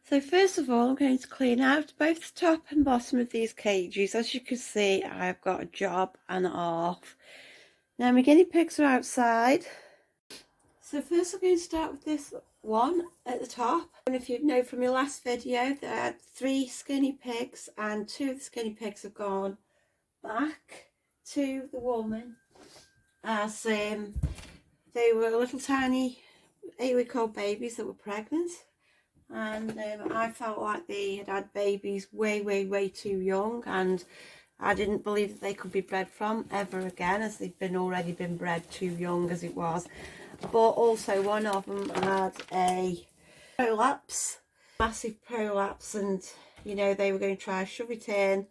So first of all, I'm going to clean out both the top and bottom of these cages. As you can see, I've got a job and a half. Now my guinea pigs are outside. So first I'm going to start with this one at the top. And if you know from your last video, there are 3 skinny pigs and 2 of the skinny pigs have gone back to the woman as they were little tiny 8-week-old babies that were pregnant. And I felt like they had babies way too young, and I didn't believe that they could be bred from ever again, as they'd already been bred too young as it was. But also one of them had a prolapse, massive prolapse, and you know they were going to try shove it in,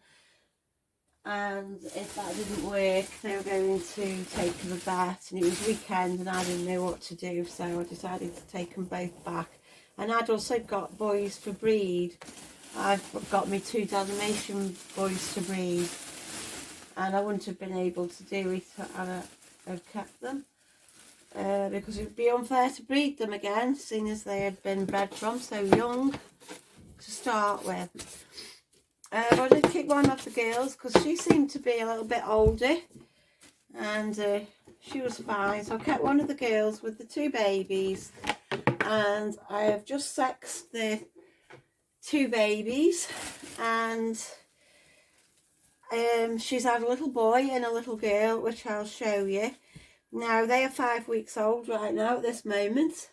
and if that didn't work they were going to take them to the vet, and it was weekend and I didn't know what to do, so I decided to take them both back. And I'd also got boys to breed. I've got me 2 Dalmatian boys to breed, and I wouldn't have been able to do it and I've kept them because it would be unfair to breed them again, seeing as they had been bred from so young to start with. I did kick one of the girls because she seemed to be a little bit older, and she was fine, so I kept one of the girls with the 2 babies. And I have just sexed the 2 babies, and she's had a little boy and a little girl, which I'll show you. Now they are 5 weeks old right now at this moment.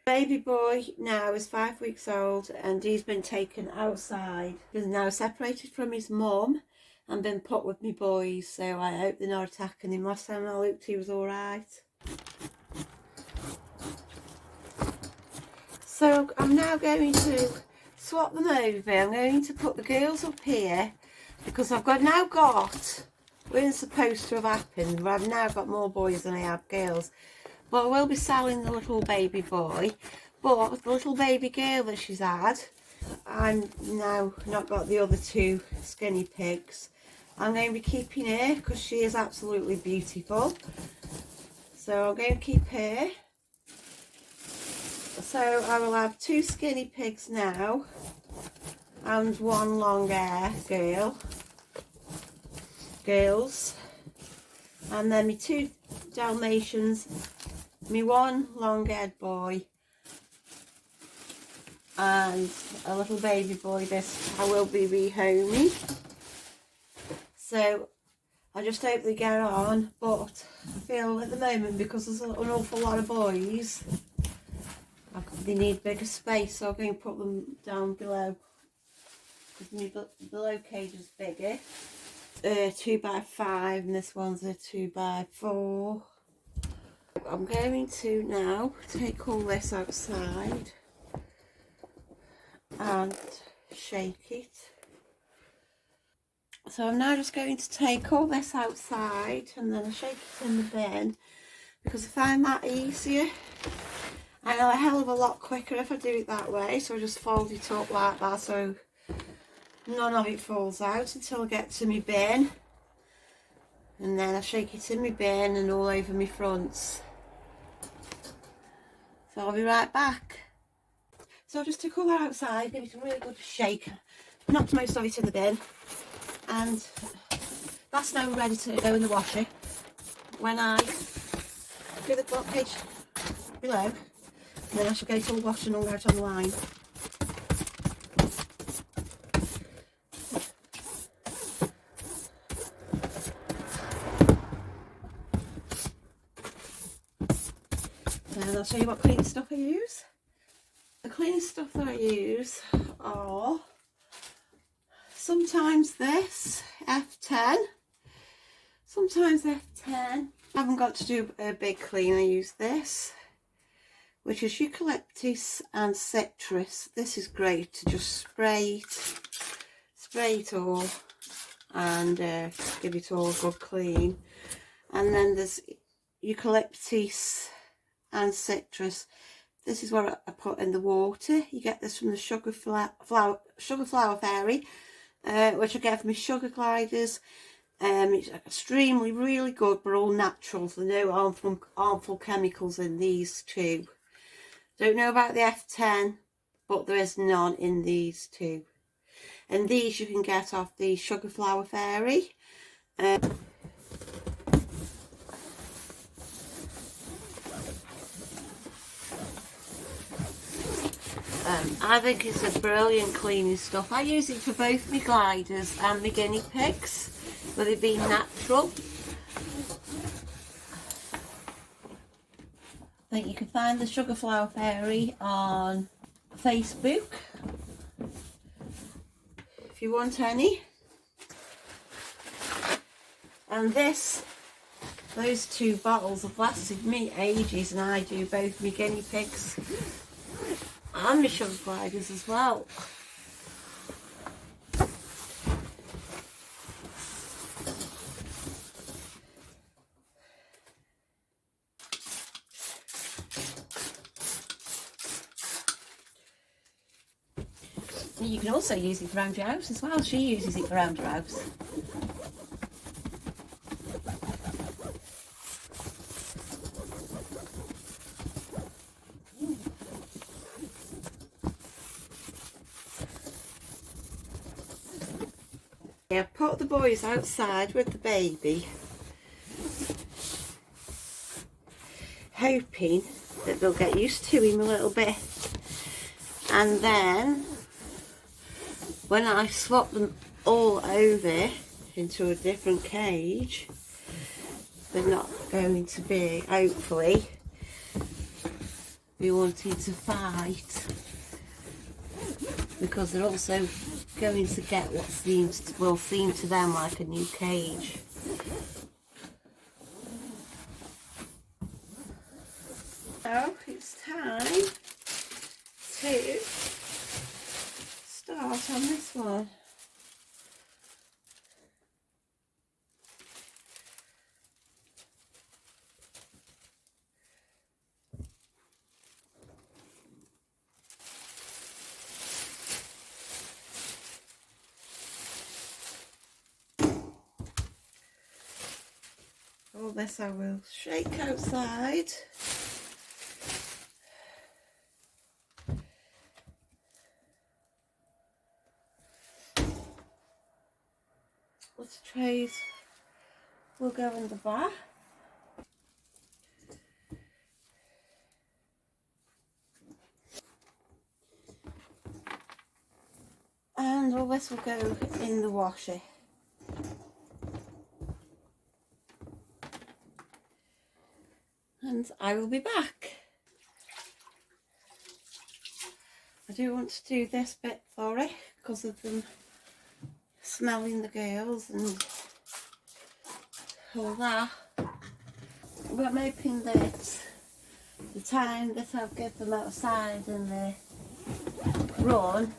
Baby boy now is 5 weeks old, and he's been taken outside. He's now separated from his mum and been put with me boys, so I hope they're not attacking him. Last time I looked he was alright. So I'm now going to swap them over. I'm going to put the girls up here because I've now got, we're supposed to have happened, but I've now got more boys than I have girls. But I will be selling the little baby boy, but the little baby girl that she's had, I'm now not got the other 2 skinny pigs. I'm going to be keeping her because she is absolutely beautiful. So I'm going to keep her. So I will have 2 skinny pigs now and 1 long hair girls, and then my 2 Dalmatians, me 1 long haired boy and a little baby boy. This I will be rehoming, so I just hope they get on, but I feel at the moment because there's an awful lot of boys, they need bigger space, so I'm going to put them down below because the below cage is bigger. 2x5, and this one's a 2x4. I'm going to now take all this outside and shake it. So I'm now just going to take all this outside and then I shake it in the bin because I find that easier. I know a hell of a lot quicker if I do it that way, so I just fold it up like that so none of it falls out until I get to my bin, and then I shake it in my bin and all over my fronts. So I'll be right back. So I just took all that outside, gave it a really good shake, knocked most of it in the bin, and that's now ready to go in the washer when I do the clock cage below. And then I shall get it all washed and all out on the line. And I'll show you what cleaning stuff I use. The cleaning stuff that I use are sometimes this F10, sometimes F10. I haven't got to do a big clean, I use this, which is eucalyptus and citrus. This is great to just spray it all and give it all a good clean. And then there's eucalyptus and citrus. This is what I put in the water. You get this from the sugar flower fairy, which I get from my sugar gliders. It's extremely really good, but all natural, so no harmful chemicals in these 2. Don't know about the F10, but there is none in these two. And these you can get off the Sugar Flower Fairy. I think it's a brilliant cleaning stuff. I use it for both my gliders and my guinea pigs, with it being natural. I think you can find the Sugar Flower Fairy on Facebook if you want any. And those two bottles have lasted me ages, and I do both my guinea pigs and my sugar gliders as well. You can also use it around your house as well. She uses it around her house. Yeah, put the boys outside with the baby, hoping that they'll get used to him a little bit. And then when I swap them all over into a different cage, they're not going to be, hopefully, be wanting to fight, because they're also going to get what will seem to them like a new cage. So it's time to start on this one. All this I will shake outside. The trays will go in the bath. And all this will go in the washer. And I will be back. I do want to do this bit for it because of them smelling the girls and all that. But I'm hoping that the time that I'll get them outside and they run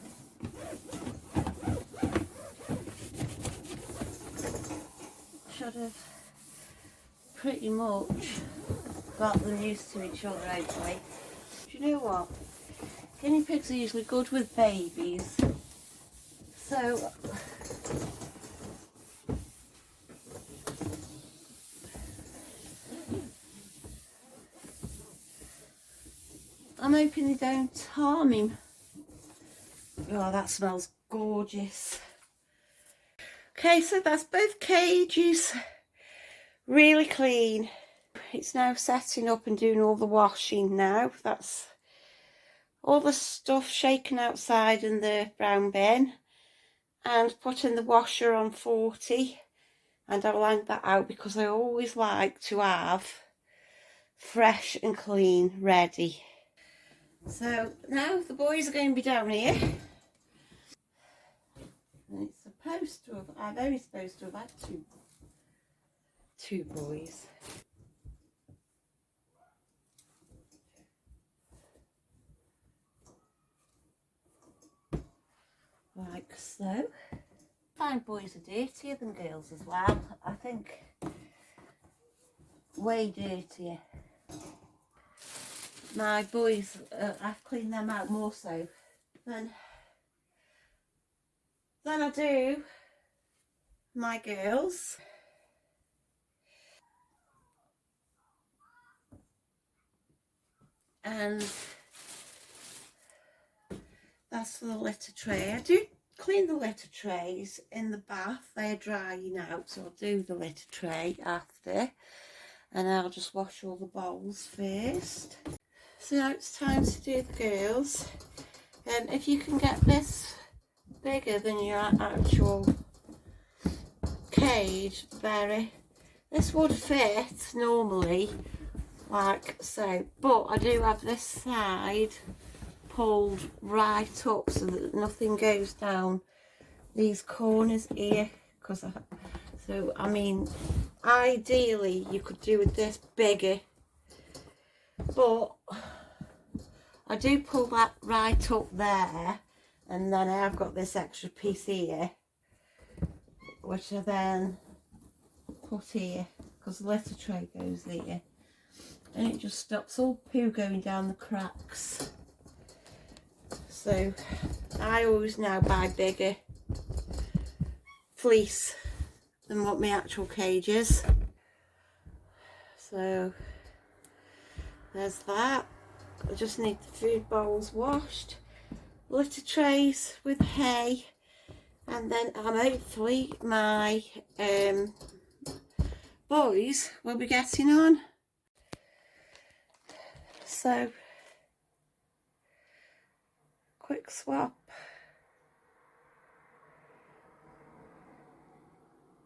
should have pretty much got them used to each other, hopefully. Do you know what? Guinea pigs are usually good with babies, so I'm hoping they don't harm him. Oh, that smells gorgeous. Okay, so that's both cages really clean. It's now setting up and doing all the washing now. That's all the stuff shaken outside in the brown bin, and putting the washer on 40, and I'll hang that out because I always like to have fresh and clean ready. So now the boys are going to be down here, and it's supposed to have, I'm only supposed to have had two boys. Like so. I find boys are dirtier than girls as well. I think way dirtier. My boys, I've cleaned them out more so than I do my girls. And that's the litter tray. I do clean the litter trays in the bath. They're drying out, so I'll do the litter tray after. And I'll just wash all the bowls first. So now it's time to do the girls. If you can get this bigger than your actual cage, better. This would fit normally like so, but I do have this side pulled right up so that nothing goes down these corners here, because I mean ideally you could do with this bigger, but I do pull that right up there, and then I have got this extra piece here which I then put here because the litter tray goes there, and it just stops all poo going down the cracks. So I always now buy bigger fleece than what my actual cage is. So there's that. I just need the food bowls washed, litter trays with hay, and then hopefully my boys will be getting on. So quick swap.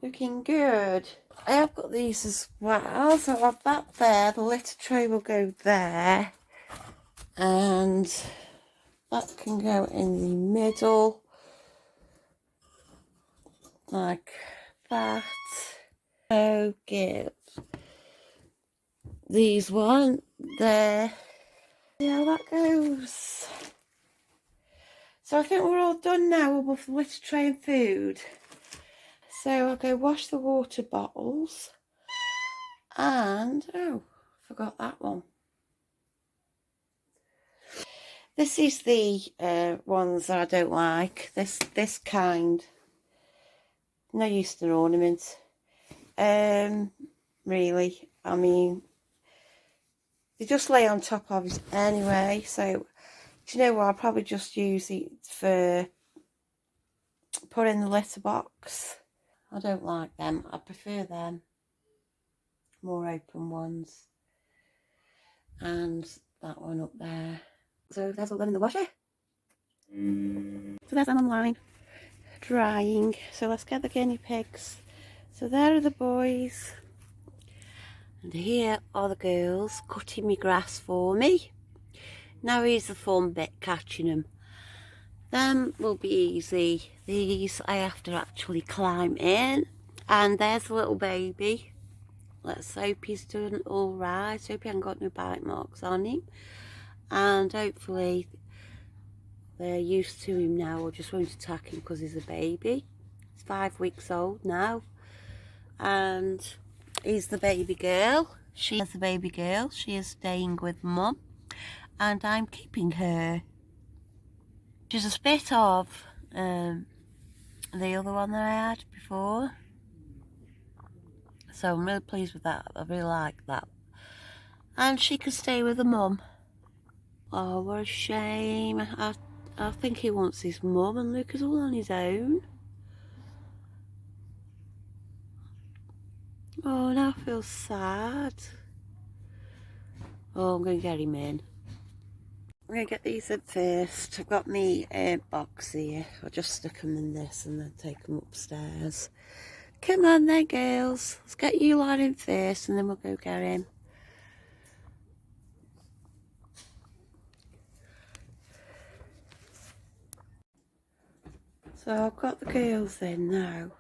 Looking good. I have got these as well, so I'll have that there, the litter tray will go there, and that can go in the middle like that. So give these one there. See how that goes. So I think we're all done now with the litter tray and food. So I'll go wash the water bottles, and oh, forgot that one. This is the ones that I don't like. This kind. No use to an ornament. Really. I mean, they just lay on top of it anyway. So, do you know what? I'll probably just use it for put in the litter box. I don't like them. I prefer them. More open ones. And that one up there. So there's all them in the washer. So there's them online. Drying. So let's get the guinea pigs. So there are the boys. And here are the girls cutting me grass for me. Now here's the fun bit, catching them. Them will be easy. These I have to actually climb in. And there's the little baby. Let's hope he's doing all right. Hope he hasn't got no bite marks on him. And hopefully they're used to him now, or just won't attack him because he's a baby. He's 5 weeks old now. And he's the baby girl. She is the baby girl. She is staying with Mum. And I'm keeping her. She's a spit of the other one that I had before. So I'm really pleased with that. I really like that. And she could stay with the mum. Oh, what a shame. I think he wants his mum, and Luke is all on his own. Oh, now I feel sad. Oh, I'm going to get him in. I'm going to get these in first. I've got my box here. I'll just stick them in this and then take them upstairs. Come on then, girls. Let's get you lot in first and then we'll go get him. So I've got the girls in now.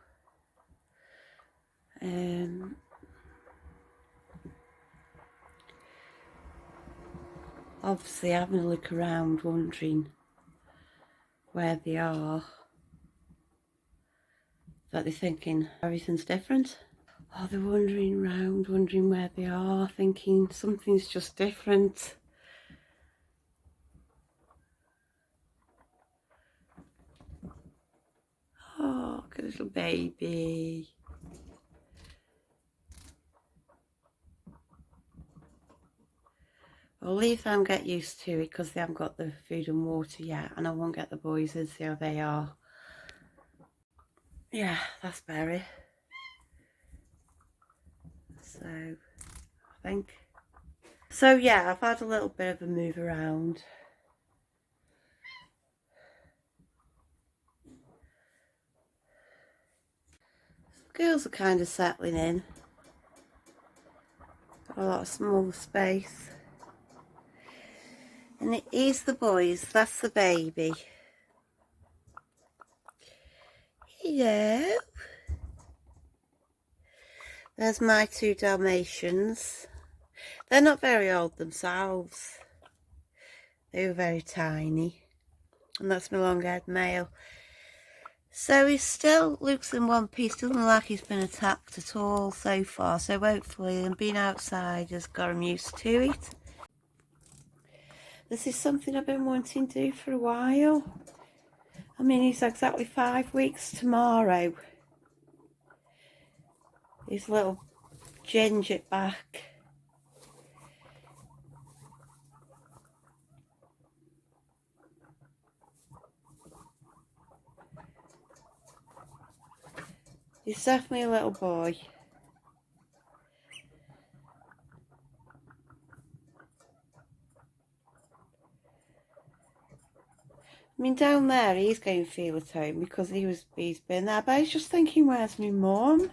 Obviously having a look around, wondering where they are. That they're thinking everything's different. Oh, they're wandering around, wondering where they are, thinking something's just different. Oh, good little baby. I'll leave them get used to it because they haven't got the food and water yet, and I won't get the boys in, see how they are. Yeah, that's Berry. So, I think. So yeah, I've had a little bit of a move around. The girls are kind of settling in. Got a lot of small space. And it is the boys, that's the baby. Hello. There's my 2 Dalmatians. They're not very old themselves. They were very tiny. And that's my long-haired male. So he still looks in one piece, doesn't look like he's been attacked at all so far. So hopefully him being outside has got him used to it. This is something I've been wanting to do for a while. I mean, he's exactly 5 weeks tomorrow. His little ginger back. He's definitely a little boy. I mean, down there he's going to feel at home because he's been there, but he's just thinking, where's my mum?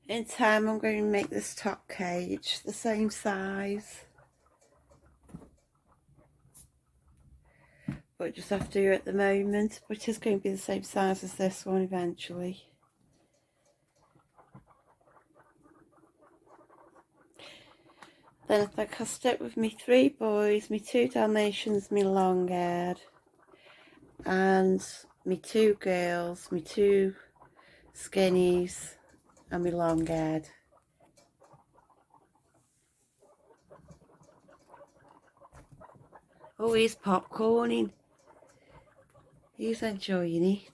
In time I'm going to make this top cage the same size, but just have to do it at the moment. But it is going to be the same size as this one eventually. Then I think I'll stick with me 3 boys, me 2 Dalmatians, me long haired, and me 2 girls, me 2 skinnies and me long haired. Oh, he's popcorning. He's enjoying it.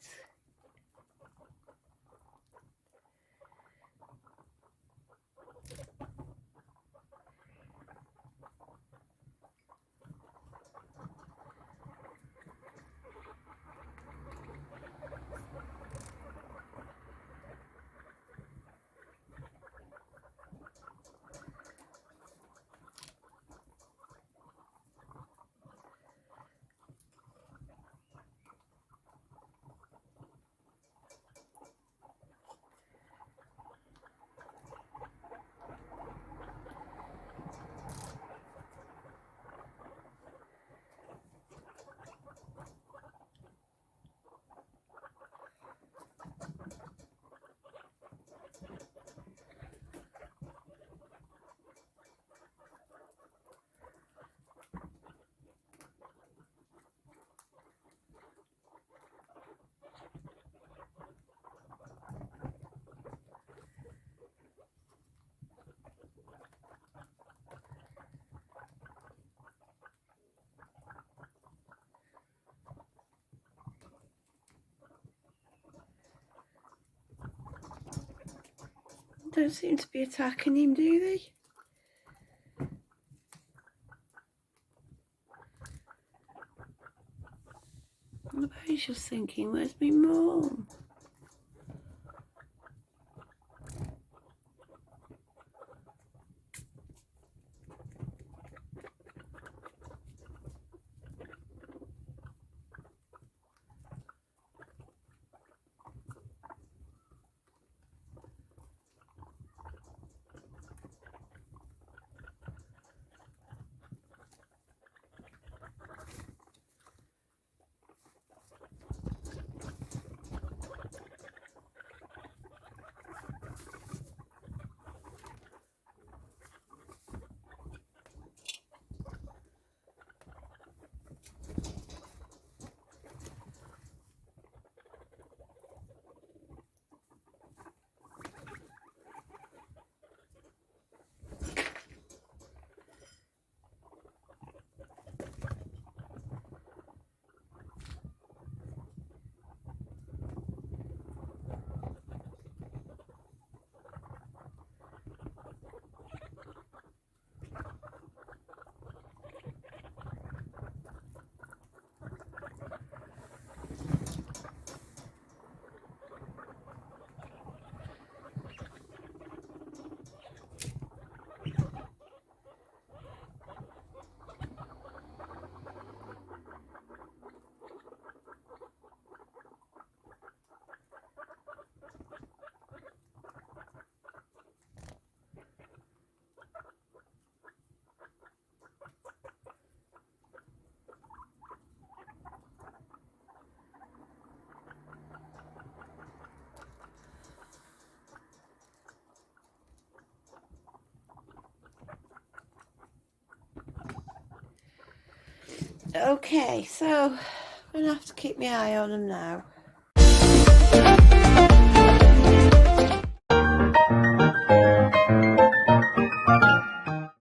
Don't seem to be attacking him, do they? I bet he's just thinking, where's my mum? Okay, so I'm going to have to keep my eye on them now.